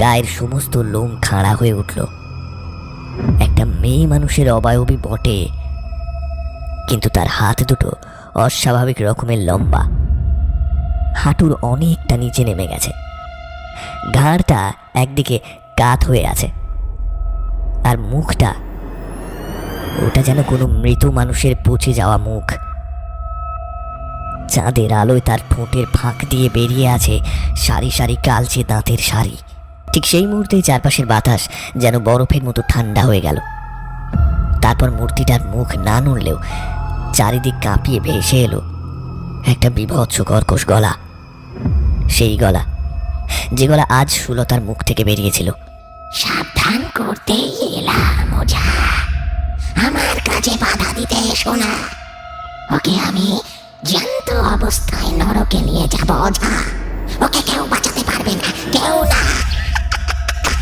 গায়ের সমস্ত লোম খাড়া হয়ে উঠল। একটা মেয়ে মানুষের অবয়বই বটে, কিন্তু তার হাত দুটো অস্বাভাবিক রকমের লম্বা, হাঁটুর অনেকটা নিচে নেমে গেছে, ঘাড়টা একদিকে কাত হয়ে আছে, আর মুখটা, ওটা যেন কোনো মৃত মানুষের পচে যাওয়া মুখ। চাঁদের আলোয় তার ঠোঁটের ফাঁক দিয়ে বেরিয়ে আছে সারি সারি কালচে দাঁতের শাড়ি। ঠিক সেই মুহূর্তেই চারপাশের বাতাস যেন বরফের মতো ঠান্ডা হয়ে গেল। তারপর মূর্তিটার মুখ না নড়লেও চারিদিক কাঁপিয়ে ভেসে এলো একটা বীভৎস কর্কশ গলা। সেই গলা, যে গলা আজ সুলতার মুখ থেকে বেরিয়েছিল। সাবধান করতেই এলাম ওঝা, আমার কাজে বাধা দিতে এসো না। ওকে আমি জ্যান্ত অবস্থায় নরকে নিয়ে যাব ওঝা। ওকে কেউ বাঁচাতে পারবে না, কেউ না।